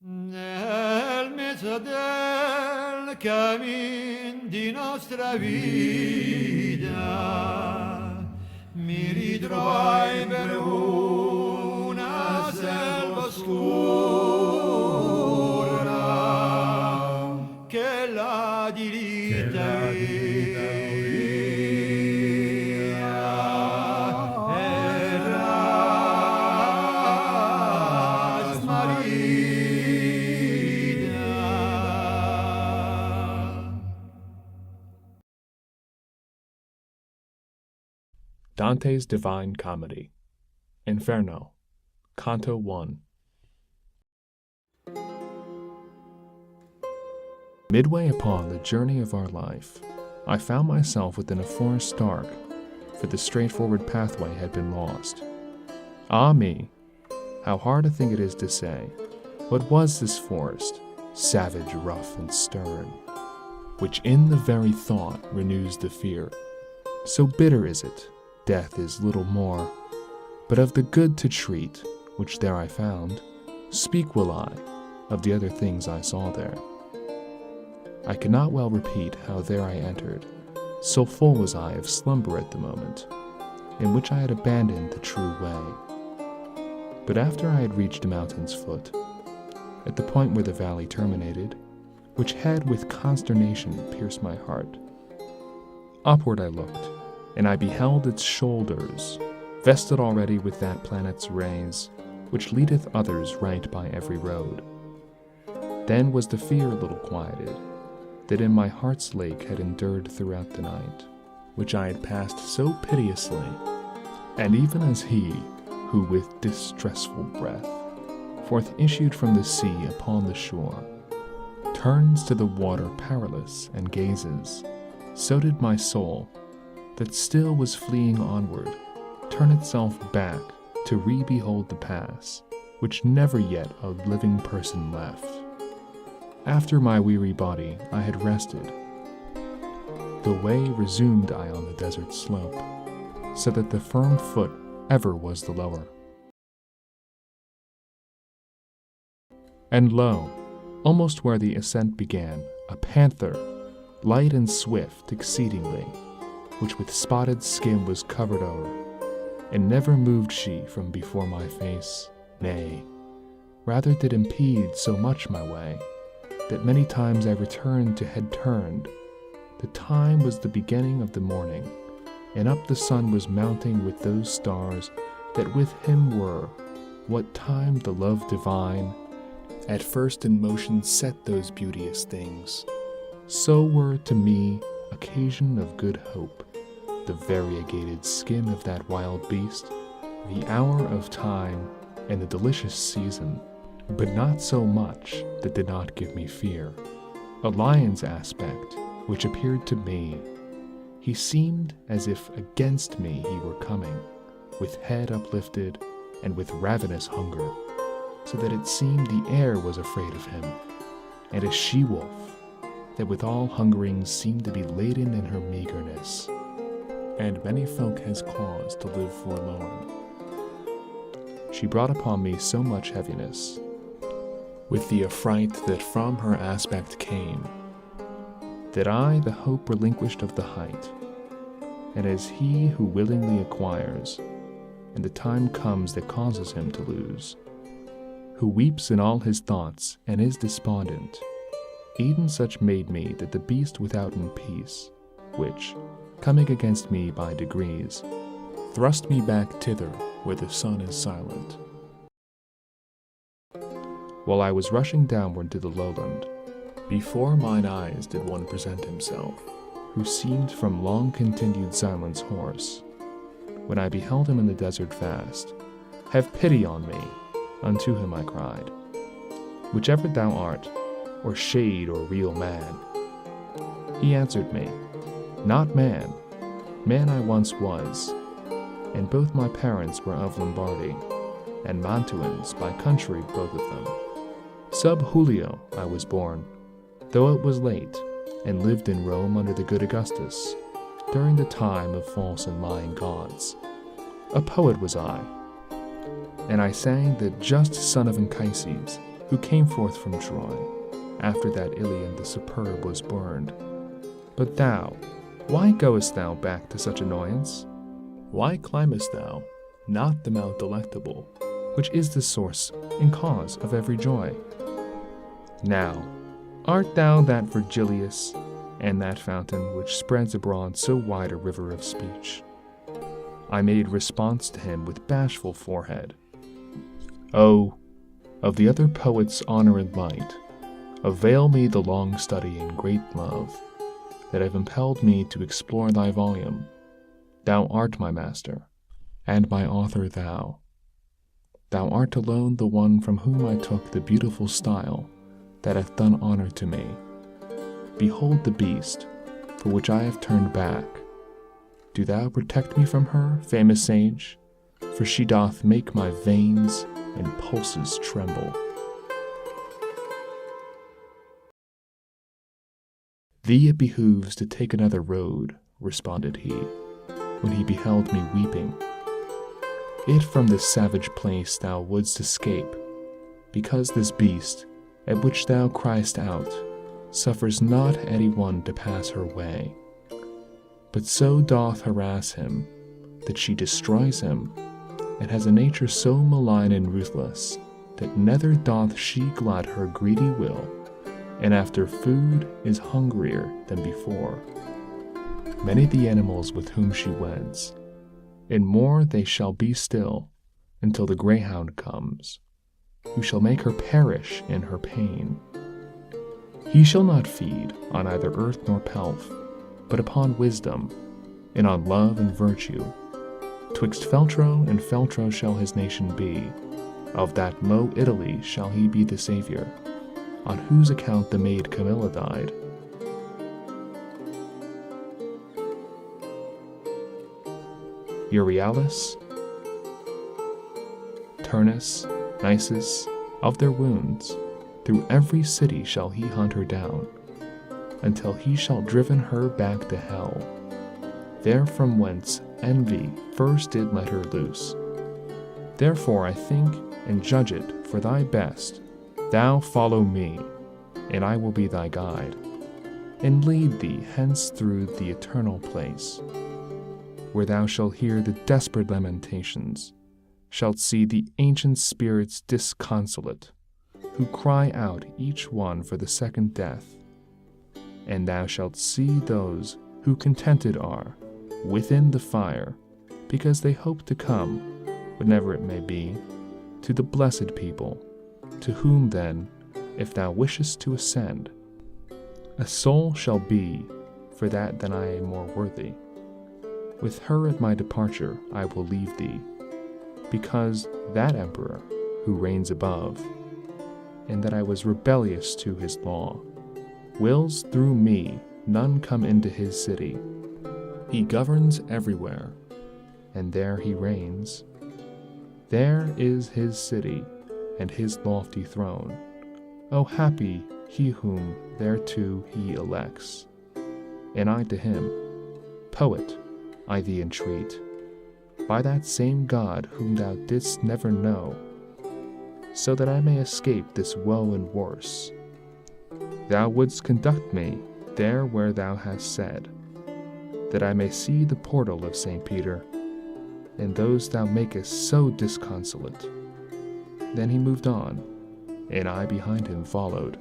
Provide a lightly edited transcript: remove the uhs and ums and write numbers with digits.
Nel mezzo del cammin di nostra vita mi ritrovai per una selva oscura che la diritta era smarrita. Dante's Divine Comedy, Inferno, Canto 1. Midway upon the journey of our life, I found myself within a forest dark, for the straightforward pathway had been lost. Ah me, how hard a thing it is to say, what was this forest, savage, rough, and stern, which in the very thought renews the fear? So bitter is it, death is little more, but of the good to treat, which there I found, speak will I of the other things I saw there. I cannot well repeat how there I entered, so full was I of slumber at the moment, in which I had abandoned the true way. But after I had reached a mountain's foot, at the point where the valley terminated, which had with consternation pierced my heart, upward I looked, and I beheld its shoulders, vested already with that planet's rays, which leadeth others right by every road. Then was the fear a little quieted, that in my heart's lake had endured throughout the night, which I had passed so piteously, and even as he, who with distressful breath forth issued from the sea upon the shore, turns to the water powerless and gazes, so did my soul, that still was fleeing onward, turn itself back to re-behold the pass, which never yet a living person left. After my weary body I had rested, the way resumed I on the desert slope, so that the firm foot ever was the lower. And lo, almost where the ascent began, a panther, light and swift exceedingly, which with spotted skin was covered o'er, and never moved she from before my face, nay, rather did impede so much my way, that many times I returned to head turned. The time was the beginning of the morning, and up the sun was mounting with those stars that with him were, what time the love divine at first in motion set those beauteous things, so were to me occasion of good hope, the variegated skin of that wild beast, the hour of time, and the delicious season, but not so much that did not give me fear. A lion's aspect, which appeared to me, he seemed as if against me he were coming, with head uplifted and with ravenous hunger, so that it seemed the air was afraid of him, and a she-wolf, that with all hungerings seemed to be laden in her meagerness, and many folk has cause to live forlorn. She brought upon me so much heaviness, with the affright that from her aspect came, that I the hope relinquished of the height, and as he who willingly acquires, and the time comes that causes him to lose, who weeps in all his thoughts and is despondent, even such made me that the beast withouten peace, which, coming against me by degrees, thrust me back thither where the sun is silent. While I was rushing downward to the lowland, before mine eyes did one present himself, who seemed from long-continued silence hoarse. When I beheld him in the desert fast, "Have pity on me," unto him I cried, "whichever thou art, or shade or real man." He answered me, "Not man, man I once was, and both my parents were of Lombardy, and Mantuans by country both of them. Sub Julio I was born, though it was late, and lived in Rome under the good Augustus, during the time of false and lying gods. A poet was I, and I sang the just son of Anchises, who came forth from Troy, after that Ilion the superb was burned. But thou, why goest thou back to such annoyance? Why climbest thou not the mount delectable, which is the source and cause of every joy? Now, art thou that Virgilius, and that fountain which spreads abroad so wide a river of speech? I made response to him with bashful forehead. Oh, of the other poet's honoured light, avail me the long study and great love that have impelled me to explore thy volume. Thou art my master, and my author thou. Thou art alone the one from whom I took the beautiful style that hath done honour to me. Behold the beast, for which I have turned back. Do thou protect me from her, famous sage, for she doth make my veins and pulses tremble. Thee it behooves to take another road, responded he, when he beheld me weeping. If from this savage place thou wouldst escape, because this beast, at which thou criest out, suffers not any one to pass her way, but so doth harass him, that she destroys him, and has a nature so malign and ruthless, that neither doth she glut her greedy will, and after food is hungrier than before. Many the animals with whom she weds, and more they shall be still, until the greyhound comes, who shall make her perish in her pain. He shall not feed on either earth nor pelf, but upon wisdom, and on love and virtue. Twixt Feltro and Feltro shall his nation be, of that low Italy shall he be the saviour, on whose account the maid Camilla died. Euryalus, Turnus, Nisus, of their wounds, through every city shall he hunt her down, until he shall driven her back to hell, there from whence envy first did let her loose. Therefore I think and judge it for thy best, thou follow me, and I will be thy guide, and lead thee hence through the eternal place, where thou shalt hear the desperate lamentations, shalt see the ancient spirits disconsolate, who cry out each one for the second death, and thou shalt see those who contented are within the fire, because they hope to come, whenever it may be, to the blessed people, to whom then, if thou wishest to ascend, a soul shall be for that than I am more worthy. With her at my departure I will leave thee, because that emperor who reigns above, and that I was rebellious to his law, wills through me none come into his city. He governs everywhere, and there he reigns. There is his city, and his lofty throne. O happy he whom thereto he elects. And I to him, poet, I thee entreat, by that same God whom thou didst never know, so that I may escape this woe and worse. Thou wouldst conduct me there where thou hast said, that I may see the portal of St. Peter, and those thou makest so disconsolate. Then he moved on, and I behind him followed.